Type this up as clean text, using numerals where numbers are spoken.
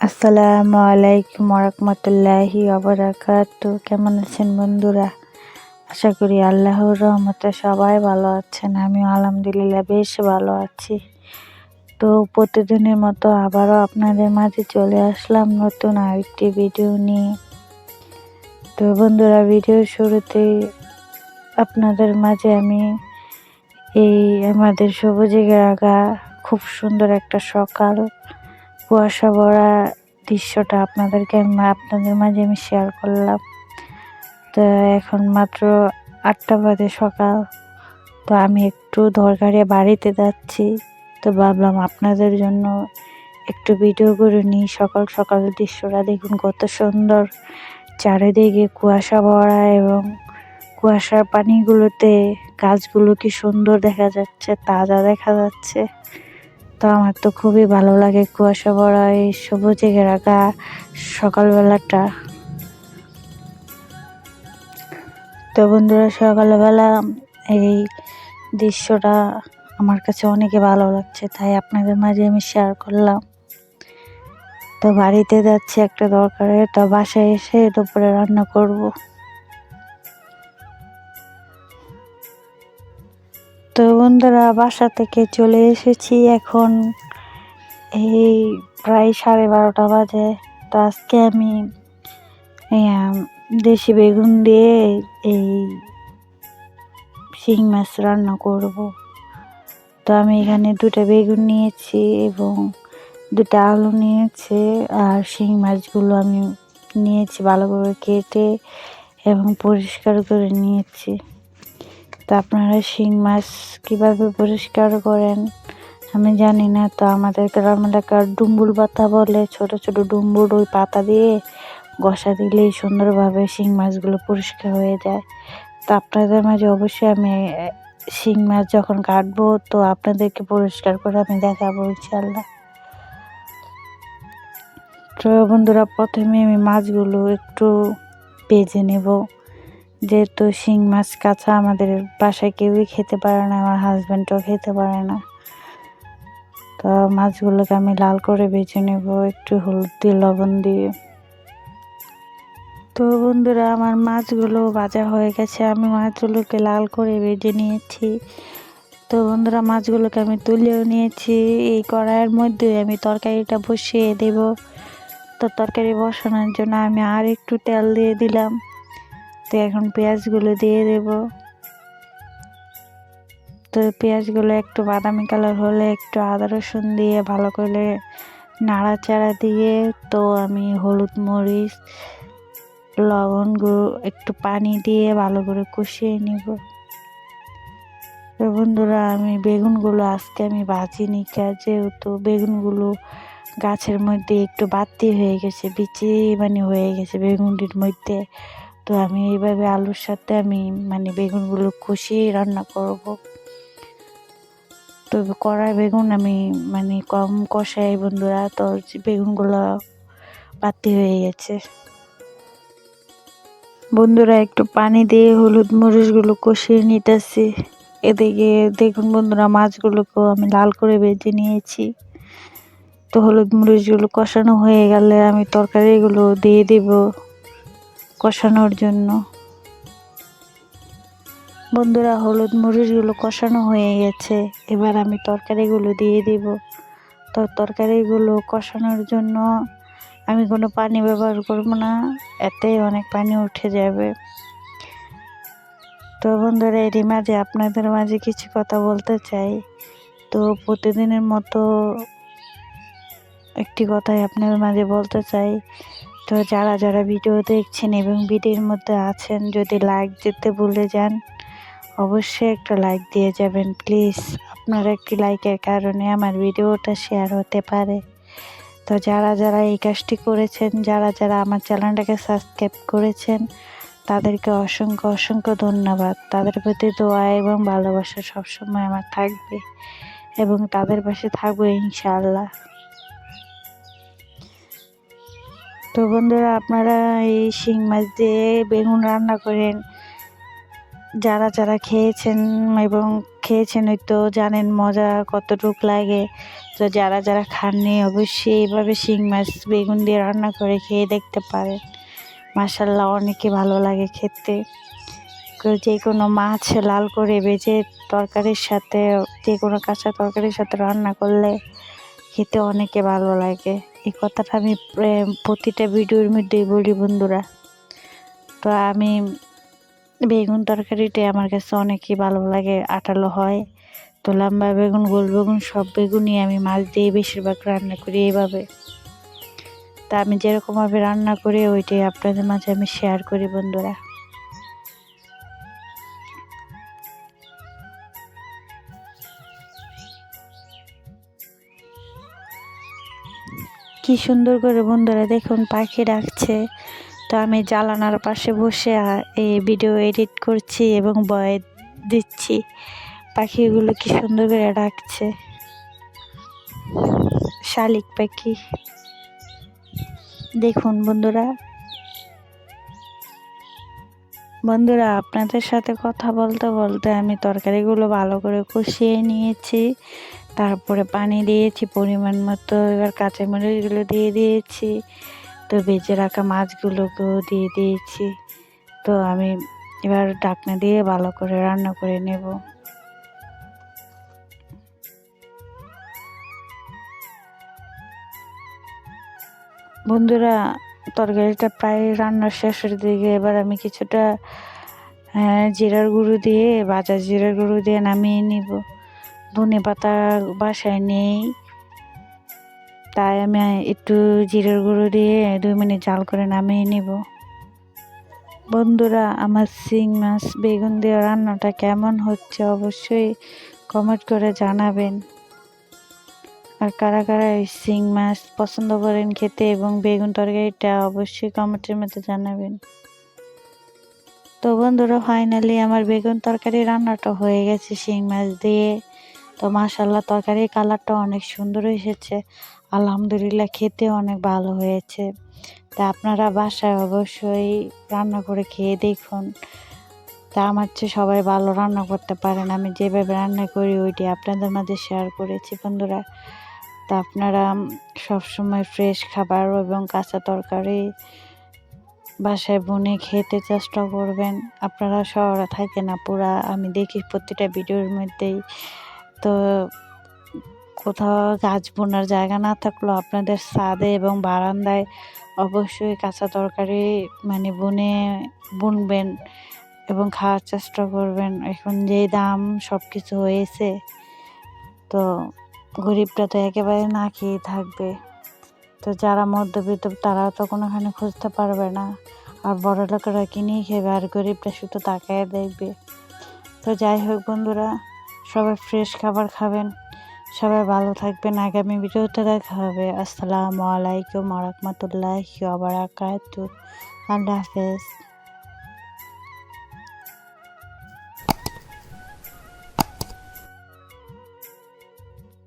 আসসালামু আলাইকুম ওয়ারাহমাতুল্লাহি ওয়াবারাকাতুহু। কেমন আছেন বন্ধুরা? আশা করি আল্লাহর রহমতে সবাই ভালো আছেন। আমিও আলহামদুলিল্লাহ বেশ ভালো আছি। তো প্রতিদিনের মতো আবারও আপনাদের মাঝে চলে আসলাম নতুন আরেকটি ভিডিও নিয়ে। তো বন্ধুরা, ভিডিওর শুরুতেই আপনাদের মাঝে আমি আমাদের সবুজে রাখা খুব সুন্দর একটা সকাল, কুয়াশা ভরা দৃশ্যটা আপনাদের মাঝে আমি শেয়ার করলাম। তো এখন মাত্র 8টা বাজে সকাল। তো আমি একটু দরকারে বাড়িতে যাচ্ছি। তো ভাবলাম আপনাদের জন্য একটু ভিডিও করে নিই। সকাল সকাল দৃশ্যটা দেখুন কত সুন্দর, চারিদিকে কুয়াশা ভরা এবং কুয়াশার পানিগুলোতে গাছগুলো কি সুন্দর দেখা যাচ্ছে, তাজা দেখা যাচ্ছে। তো আমার তো খুবই ভালো লাগে কুয়াশা ভরা এই সবুজে ঘেরা সকালবেলাটা। তো বন্ধুরা, সকালবেলা এই দৃশ্যটা আমার কাছে অনেকে ভালো লাগছে, তাই আপনাদের মাঝে আমি শেয়ার করলাম। তো বাড়িতে যাচ্ছি একটা দরকারে, তো বাসায় এসে দুপুরে রান্না করব। তো বন্ধুরা, বাসা থেকে চলে এসেছি, এখন এই প্রায় 12:30 বাজে। তো আজকে আমি দেশি বেগুন দিয়ে এই শিং মাছ রান্না করব। তো আমি এখানে 2টা বেগুন নিয়েছি এবং 2টা আলু নিয়েছি, আর শিং মাছগুলো আমি নিয়েছি ভালো করে কেটে এবং পরিষ্কার করে নিয়েছি। তো আপনারা শিং মাছ কীভাবে পরিষ্কার করেন আমি জানি না। তো আমাদের গ্রাম এলাকার ডুম্বুর পাতা বলে, ছোট ছোট ডুম্বুর, ওই পাতা দিয়ে ঘষা দিলেই সুন্দরভাবে শিং মাছগুলো পরিষ্কার হয়ে যায়। তো আপনাদের মাঝে অবশ্যই আমি শিং মাছ যখন কাটবো তো আপনাদেরকে পরিষ্কার করে আমি দেখাবো ইনশাল্লাহ। তো বন্ধুরা, প্রথমে আমি মাছগুলো একটু ভেজে নেব, যেহেতু শিং মাছ কাঁচা আমাদের বাসায় কেউই খেতে পারে না, আমার হাজব্যান্ডও খেতে পারে না। তো মাছগুলোকে আমি লাল করে ভেজে নেব একটু হলুদ দিয়ে, লবণ দিয়ে। তো বন্ধুরা, আমার মাছগুলো ভাজা হয়ে গেছে, আমি মাছগুলোকে লাল করে ভেজে নিয়েছি। তো বন্ধুরা, মাছগুলোকে আমি তুলেও নিয়েছি। এই কড়াইয়ের মধ্যে আমি তরকারিটা বসিয়ে দেব। তো তরকারি বসানোর জন্য আমি আর একটু তেল দিয়ে দিলাম। তো এখন পেঁয়াজগুলো দিয়ে দেব। তো পেঁয়াজগুলো একটু বাদামি কালার হলে একটু আদা রসুন দিয়ে ভালো করে নাড়াচাড়া দিয়ে, তো আমি হলুদ মরিচ লবণ গুঁড়ো একটু পানি দিয়ে ভালো করে কষিয়ে নিব। তো বন্ধুরা, আমি বেগুনগুলো আজকে আমি ভাজিনি, যেহেতু বেগুনগুলো গাছের মধ্যে একটু বাড়তি হয়ে গেছে, বিচি হয়ে গেছে বেগুনটির মধ্যে। তো আমি এইভাবে আলুর সাথে আমি বেগুনগুলো কষিয়ে রান্না করব। তো কড়াই বেগুন আমি কম কষাই বন্ধুরা, তো বেগুনগুলো বাড়তি হয়ে গেছে। বন্ধুরা, একটু পানি দিয়ে হলুদ মরিচগুলো কষিয়ে নিতেছি। এদিকে দেখুন বন্ধুরা, মাছগুলোকেও আমি লাল করে ভেজে নিয়েছি। তো হলুদ মরিচগুলো কষানো হয়ে গেলে আমি তরকারিগুলো দিয়ে দিব কষানোর জন্য। বন্ধুরা, হলুদ মরিচগুলো কষানো হয়ে গেছে, এবার আমি তরকারিগুলো দিয়ে দিব। তো তরকারিগুলো কষানোর জন্য আমি কোনো পানি ব্যবহার করব না, এতে অনেক পানি উঠে যাবে। তো বন্ধুরা, এরই মাঝে আপনাদের মাঝে কিছু কথা বলতে চাই। তো প্রতিদিনের মতো একটি কথাই আপনাদের মাঝে বলতে চাই। তো যারা যারা ভিডিও দেখছেন এবং ভিডিওর মধ্যে আছেন, যদি লাইক দিতে ভুলে যান অবশ্যই একটা লাইক দিয়ে যাবেন প্লিজ। আপনার একটি লাইকের কারণে আমার ভিডিওটা শেয়ার হতে পারে। তো যারা যারা এই কাজটি করেছেন, যারা যারা আমার চ্যানেলটাকে সাবস্ক্রাইব করেছেন, তাদেরকে অসংখ্য অসংখ্য ধন্যবাদ। তাদের প্রতি দোয়া এবং ভালোবাসা সবসময় আমার থাকবে এবং তাদের পাশে থাকবো ইনশাআল্লাহ। তো বন্ধুরা, আপনারা এই শিং মাছ দিয়ে বেগুন রান্না করেন, যারা যারা খেয়েছেন এবং খেয়েছেন ওই তো জানেন মজা কতটুক লাগে। তো যারা যারা খাননি অবশ্যই এইভাবে শিং মাছ বেগুন দিয়ে রান্না করে খেয়ে দেখতে পারেন। মাশাআল্লাহ অনেকই ভালো লাগে খেতে। যে কোনো মাছ লাল করে ভেজে তরকারির সাথে, যে কোনো কাঁচা তরকারির সাথে রান্না করলে খেতে অনেকে ভালো লাগে। এই কথাটা আমি প্রতিটা ভিডিওর মধ্যেই বলি বন্ধুরা। তো আমি বেগুন তরকারিটাই আমার কাছে অনেকই ভালো লাগে, আঠালো হয়। তো লম্বা বেগুন, গোল বেগুন সব বেগুনই আমি মাছ দিয়ে বেশিরভাগ রান্না করি এইভাবে। তা আমি যেরকমভাবে রান্না করি ওইটাই আপনাদের মাঝে আমি শেয়ার করি বন্ধুরা। কি সুন্দর করে বন্ধুরা দেখুন পাখি ডাকছে। তো আমি জানালার পাশে বসে এই ভিডিও এডিট করছি এবং ভয়েস দিচ্ছি। পাখিগুলো কি সুন্দর করে ডাকছে, শালিক পাখি দেখুন বন্ধুরা। বন্ধুরা আপনাদের সাথে কথা বলতে বলতে আমি তরকারিগুলো ভালো করে কষিয়ে নিয়েছি, তারপরে পানি দিয়েছি পরিমাণ মতো। এবার কাঁচামরিচগুলো দিয়ে দিয়েছি, তো ভেজে রাখা মাছগুলোকেও দিয়ে দিয়েছি। তো আমি এবার ঢাকনা দিয়ে ভালো করে রান্না করে নেব। বন্ধুরা তরকারিটা প্রায় রান্নার শেষের দিকে। এবার আমি কিছুটা জিরার গুঁড়ো দিয়ে, ভাজা জিরার গুঁড়ো দিয়ে নামিয়ে নিব। ধনেপাতা বাসায় নেই, তাই আমি একটু জিরার গুঁড়ো দিয়ে 2 মিনিট জাল করে নামিয়ে নিব। বন্ধুরা আমার শিং মাছ বেগুন দিয়ে রান্নাটা কেমন হচ্ছে অবশ্যই কমেন্ট করে জানাবেন। আর কারা কারা এই শিং মাছ পছন্দ করেন খেতে এবং বেগুন তরকারিটা অবশ্যই কমেন্টের মধ্যে জানাবেন। তো বন্ধুরা ফাইনালি আমার বেগুন তরকারি রান্নাটা হয়ে গেছে শিং মাছ দিয়ে। তো মাশাআল্লাহ তরকারির কালারটা অনেক সুন্দর এসেছে, আলহামদুলিল্লাহ খেতে অনেক ভালো হয়েছে। তা আপনারা বাসায় অবশ্যই রান্না করে খেয়ে দেখুন। তা আমার চেয়ে সবাই ভালো রান্না করতে পারেন, আমি যেভাবে রান্না করি ওইটি আপনাদের মাঝে শেয়ার করেছি বন্ধুরা। তা আপনারা সবসময় ফ্রেশ খাবার এবং কাঁচা তরকারি বাসায় বনে খেতে চেষ্টা করবেন। আপনারা শহরে থাকেন আপুরা, আমি দেখি প্রতিটা ভিডিওর মধ্যেই। তো কোথাও গাছ বোনার জায়গা না থাকলেও আপনাদের ছাদে এবং বারান্দায় অবশ্যই কাঁচা তরকারি মানে বুনবেন এবং খাওয়ার চেষ্টা করবেন। এখন যেই দাম সব কিছু হয়েছে, তো গরিবরা তো একেবারে না খেয়ে থাকবে। তো যারা মধ্যবিত্ত তারা তো কোনোখানে খুঁজতে পারবে না, আর বড় লোকেরা কিনেই খেবে আর গরিবরা শুধু তাকায় দেখবে। তো যাই হোক বন্ধুরা, সবাই ফ্রেশ খাবার খাবেন, সবাই ভালো থাকবেন। আগামী ভিডিওতে দেখা হবে। আসসালামু আলাইকুম ওয়া রাহমাতুল্লাহি ওয়া বারাকাতুহু। আল্লাহ হাফেজ।